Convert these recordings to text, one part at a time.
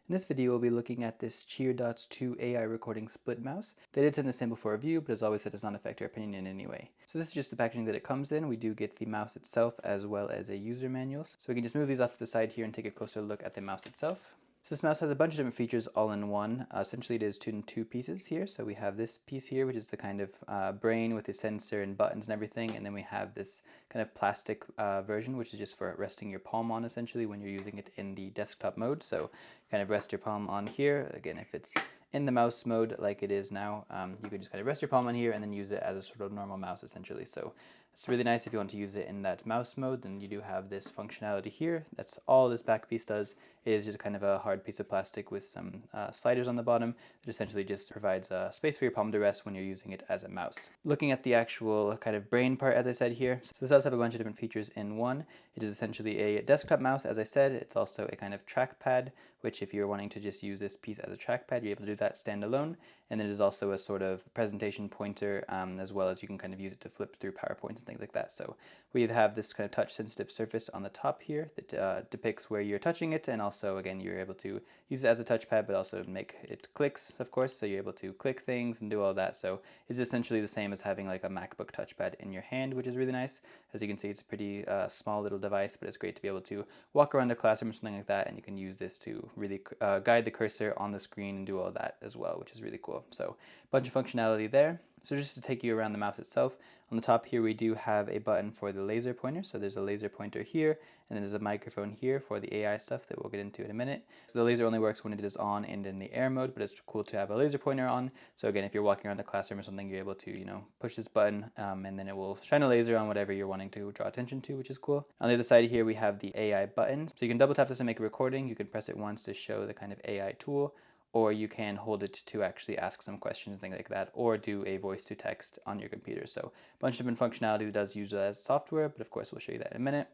In this video, we'll be looking at this Cheerdots2 AI recording split mouse. They did send this in before review, but as always, that does not affect our opinion in any way. So this is just the packaging that it comes in. We do get the mouse itself as well as a user manual. So we can just move these off to the side here and take a closer look at the mouse itself. So this mouse has a bunch of different features all in one. Essentially it is in two pieces here. So we have this piece here, which is the kind of brain with the sensor and buttons and everything. And then we have this kind of plastic version, which is just for resting your palm on essentially when you're using it in the desktop mode. So kind of rest your palm on here. Again, if it's in the mouse mode like it is now, you can just kind of rest your palm on here and then use it as a sort of normal mouse essentially. So it's really nice if you want to use it in that mouse mode. Then you do have this functionality here. That's all this back piece does. It is just kind of a hard piece of plastic with some sliders on the bottom that essentially just provides space for your palm to rest when you're using it as a mouse. Looking at the actual kind of brain part, as I said here, so this does have a bunch of different features in one. It is essentially a desktop mouse, as I said. It's also a kind of trackpad, which if you're wanting to just use this piece as a trackpad, you're able to do that standalone. And it is also a sort of presentation pointer, as well as you can kind of use it to flip through PowerPoints and things like that. So we have this kind of touch sensitive surface on the top here that depicts where you're touching it, and also again you're able to use it as a touchpad but also make it clicks, of course, so you're able to click things and do all that. So it's essentially the same as having like a MacBook touchpad in your hand, which is really nice. As you can see, it's a pretty small little device, but it's great to be able to walk around a classroom or something like that, and you can use this to really guide the cursor on the screen and do all that as well, which is really cool. So a bunch of functionality there. So just to take you around the mouse itself, on the top here we do have a button for the laser pointer. So there's a laser pointer here, and then there's a microphone here for the AI stuff that we'll get into in a minute. So the laser only works when it is on and in the air mode, but it's cool to have a laser pointer on. So again, if you're walking around a classroom or something, you're able to, push this button and then it will shine a laser on whatever you're wanting to draw attention to, which is cool. On the other side here, we have the AI button. So you can double tap this to make a recording. You can press it once to show the kind of AI tool, or you can hold it to actually ask some questions and things like that, or do a voice to text on your computer. So a bunch of different functionality that does use it as software, but of course we'll show you that in a minute.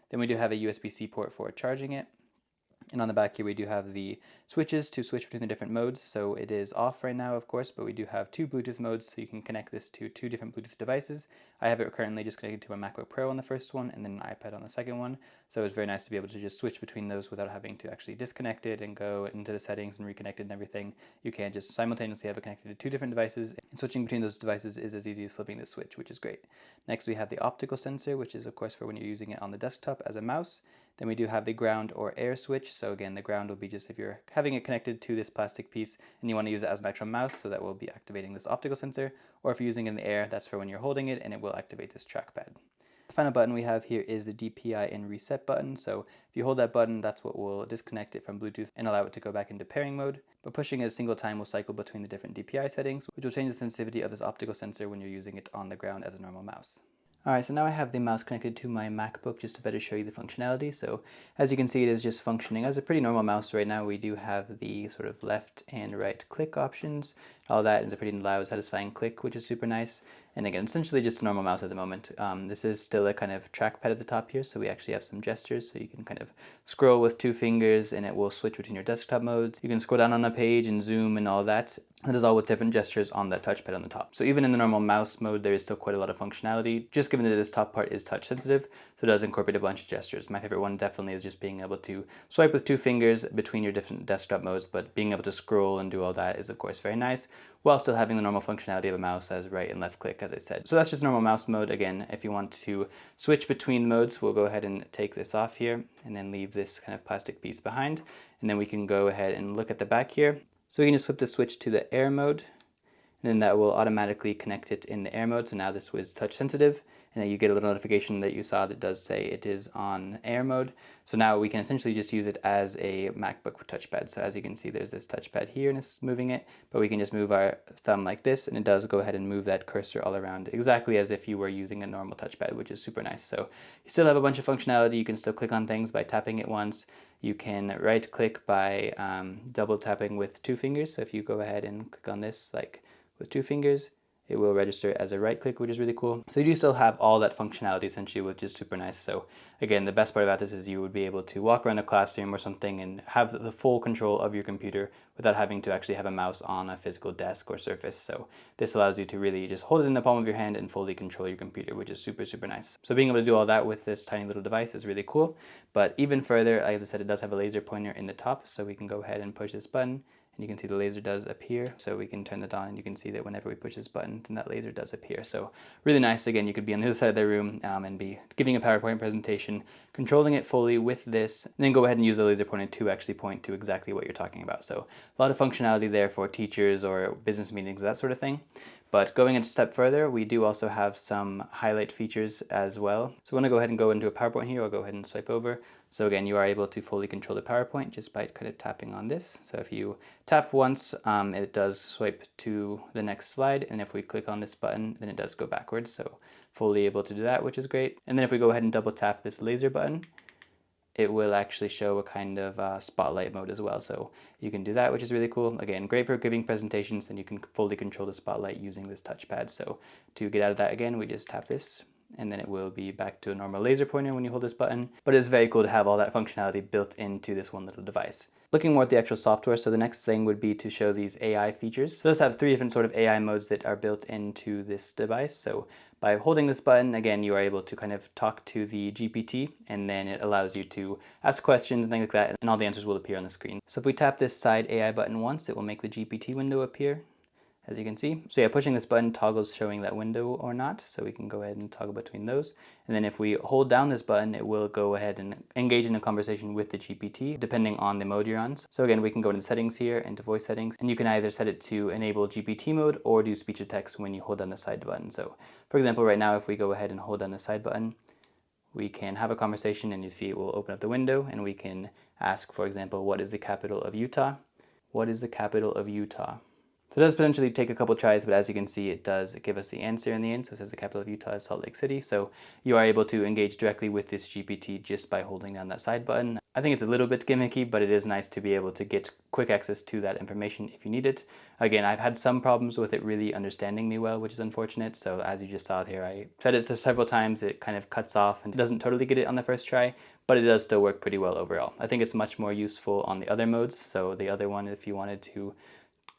Then we do have a USB-C port for charging it. And on the back here, we do have the switches to switch between the different modes. So it is off right now, of course, but we do have two Bluetooth modes, so you can connect this to two different Bluetooth devices. I have it currently just connected to my MacBook Pro on the first one, and then an iPad on the second one. So it's very nice to be able to just switch between those without having to actually disconnect it and go into the settings and reconnect it and everything. You can just simultaneously have it connected to two different devices, and switching between those devices is as easy as flipping the switch, which is great. Next, we have the optical sensor, which is, of course, for when you're using it on the desktop as a mouse. Then we do have the ground or air switch. So again, the ground will be just if you're having it connected to this plastic piece and you want to use it as an actual mouse, so that will be activating this optical sensor. Or if you're using it in the air, that's for when you're holding it and it will activate this trackpad. The final button we have here is the DPI and reset button. So if you hold that button, that's what will disconnect it from Bluetooth and allow it to go back into pairing mode. But pushing it a single time will cycle between the different DPI settings, which will change the sensitivity of this optical sensor when you're using it on the ground as a normal mouse. Alright, so now I have the mouse connected to my MacBook just to better show you the functionality. So as you can see, it is just functioning as a pretty normal mouse right now. We do have the sort of left and right click options. All that is a pretty loud, satisfying click, which is super nice. And again, essentially just a normal mouse at the moment. This is still a kind of trackpad at the top here, so we actually have some gestures. So you can kind of scroll with two fingers and it will switch between your desktop modes. You can scroll down on a page and zoom and all that. That is all with different gestures on that touchpad on the top. So even in the normal mouse mode, there is still quite a lot of functionality, just given that this top part is touch sensitive, so it does incorporate a bunch of gestures. My favorite one definitely is just being able to swipe with two fingers between your different desktop modes, but being able to scroll and do all that is of course very nice, while still having the normal functionality of a mouse as right and left click, as I said. So that's just normal mouse mode. Again, if you want to switch between modes, we'll go ahead and take this off here and then leave this kind of plastic piece behind. And then we can go ahead and look at the back here. So you can just flip the switch to the air mode, and then that will automatically connect it in the air mode. So now this was touch sensitive, and then you get a little notification that you saw that does say it is on air mode. So now we can essentially just use it as a MacBook touchpad. So as you can see, there's this touchpad here and it's moving it, but we can just move our thumb like this and it does go ahead and move that cursor all around exactly as if you were using a normal touchpad, which is super nice. So you still have a bunch of functionality. You can still click on things by tapping it once. You can right click by double tapping with two fingers. So if you go ahead and click on this like with two fingers, it will register as a right click, which is really cool. So you do still have all that functionality essentially, which is super nice. So again, the best part about this is you would be able to walk around a classroom or something and have the full control of your computer without having to actually have a mouse on a physical desk or surface. So this allows you to really just hold it in the palm of your hand and fully control your computer, which is super, super nice. So being able to do all that with this tiny little device is really cool. But even further, as I said, it does have a laser pointer in the top, so we can go ahead and push this button. And you can see the laser does appear, so we can turn that on, and you can see that whenever we push this button, then that laser does appear. So really nice. Again, you could be on the other side of the room and be giving a PowerPoint presentation, controlling it fully with this, and then go ahead and use the laser pointer to actually point to exactly what you're talking about. So a lot of functionality there for teachers or business meetings, that sort of thing. But going a step further, we do also have some highlight features as well. So I want to go ahead and go into a PowerPoint here. I'll go ahead and swipe over. So again, you are able to fully control the PowerPoint just by kind of tapping on this. So if you tap once, it does swipe to the next slide. And if we click on this button, then it does go backwards. So fully able to do that, which is great. And then if we go ahead and double tap this laser button, it will actually show a kind of spotlight mode as well. So you can do that, which is really cool. Again, great for giving presentations, and you can fully control the spotlight using this touchpad. So to get out of that again, we just tap this, and then it will be back to a normal laser pointer when you hold this button. But it's very cool to have all that functionality built into this one little device. Looking more at the actual software, so the next thing would be to show these AI features. So let's have 3 different sort of AI modes that are built into this device. So by holding this button, again, you are able to kind of talk to the GPT, and then it allows you to ask questions and things like that, and all the answers will appear on the screen. So if we tap this side AI button once, it will make the GPT window appear, as you can see. So yeah, pushing this button toggles showing that window or not, so we can go ahead and toggle between those. And then if we hold down this button, it will go ahead and engage in a conversation with the GPT, depending on the mode you're on. So again, we can go into settings here, into voice settings, and you can either set it to enable GPT mode or do speech to text when you hold down the side button. So for example, right now, if we go ahead and hold down the side button, we can have a conversation, and you see it will open up the window, and we can ask, for example, what is the capital of Utah? What is the capital of Utah? So it does potentially take a couple tries, but as you can see, it does give us the answer in the end. So it says the capital of Utah is Salt Lake City. So you are able to engage directly with this GPT just by holding down that side button. I think it's a little bit gimmicky, but it is nice to be able to get quick access to that information if you need it. Again, I've had some problems with it really understanding me well, which is unfortunate. So as you just saw here, I said it to several times, it kind of cuts off and it doesn't totally get it on the first try, but it does still work pretty well overall. I think it's much more useful on the other modes. So the other one, if you wanted to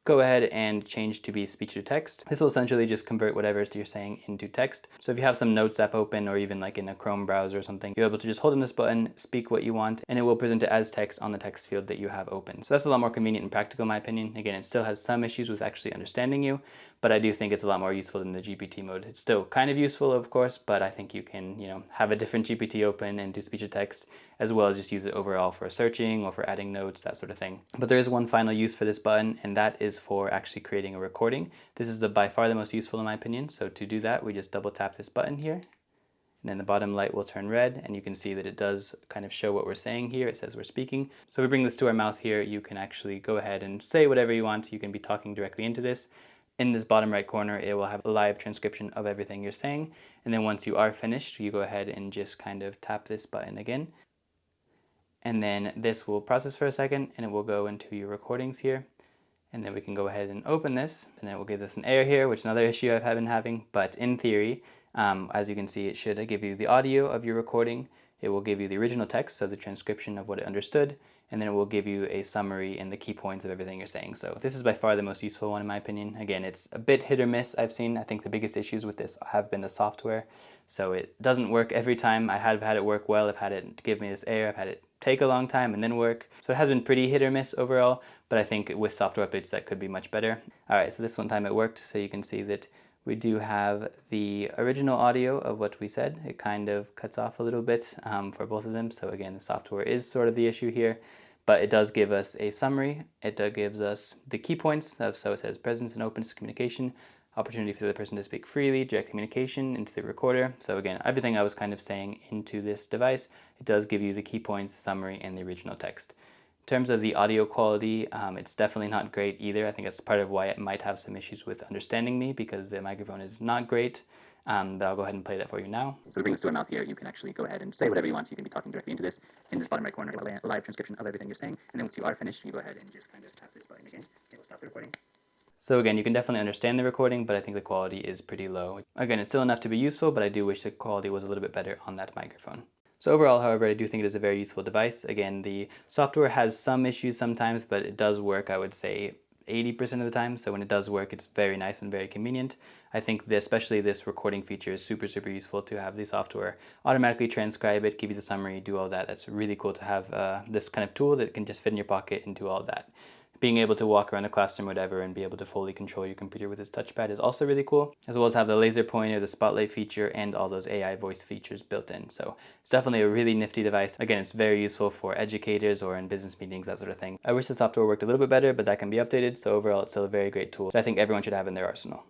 go ahead and change to be speech to text. This will essentially just convert whatever you're saying into text. So if you have some notes app open, or even like in a Chrome browser or something, you're able to just hold in this button, speak what you want, and it will present it as text on the text field that you have open. So that's a lot more convenient and practical in my opinion. Again, it still has some issues with actually understanding you, but I do think it's a lot more useful than the GPT mode. It's still kind of useful, of course, but I think you can, have a different GPT open and do speech to text, as well as just use it overall for searching or for adding notes, that sort of thing. But there is one final use for this button, and that is for actually creating a recording. This is by far the most useful in my opinion. So to do that, we just double tap this button here, and then the bottom light will turn red, and you can see that it does kind of show what we're saying here. It says we're speaking. So if we bring this to our mouth here, you can actually go ahead and say whatever you want. You can be talking directly into this. In this bottom right corner, it will have a live transcription of everything you're saying. And then once you are finished, you go ahead and just kind of tap this button again. And then this will process for a second, and it will go into your recordings here. And then we can go ahead and open this, and then it will give us an error here, which is another issue I've been having. But in theory, as you can see, it should give you the audio of your recording. It will give you the original text, so the transcription of what it understood, and then it will give you a summary and the key points of everything you're saying. So this is by far the most useful one in my opinion. Again, it's a bit hit or miss, I've seen. I think the biggest issues with this have been the software. So it doesn't work every time. I have had it work well, I've had it give me this error, I've had it take a long time and then work. So it has been pretty hit or miss overall, but I think with software updates that could be much better. All right, so this one time it worked, so you can see that we do have the original audio of what we said. It kind of cuts off a little bit for both of them. So again, the software is sort of the issue here, but it does give us a summary. It gives us the key points. So it says presence and openness communication, opportunity for the person to speak freely, direct communication into the recorder. So again, everything I was kind of saying into this device, it does give you the key points, summary, and the original text. In terms of the audio quality, it's definitely not great either. I think that's part of why it might have some issues with understanding me, because the microphone is not great. But I'll go ahead and play that for you now. So to bring this to our mouth here, you can actually go ahead and say whatever you want. So you can be talking directly into this. In this bottom right corner, a live transcription of everything you're saying. And then once you are finished, you go ahead and just kind of tap this button again. It will stop the recording. So again, you can definitely understand the recording, but I think the quality is pretty low. Again, it's still enough to be useful, but I do wish the quality was a little bit better on that microphone. So overall, however, I do think it is a very useful device. Again, the software has some issues sometimes, but it does work, I would say, 80% of the time. So when it does work, it's very nice and very convenient. I think especially this recording feature is super, super useful to have the software automatically transcribe it, give you the summary, do all that. That's really cool to have this kind of tool that can just fit in your pocket and do all that. Being able to walk around the classroom or whatever and be able to fully control your computer with this touchpad is also really cool, as well as have the laser pointer, the spotlight feature, and all those AI voice features built in. So it's definitely a really nifty device. Again, it's very useful for educators or in business meetings, that sort of thing. I wish the software worked a little bit better, but that can be updated. So overall, it's still a very great tool that I think everyone should have in their arsenal.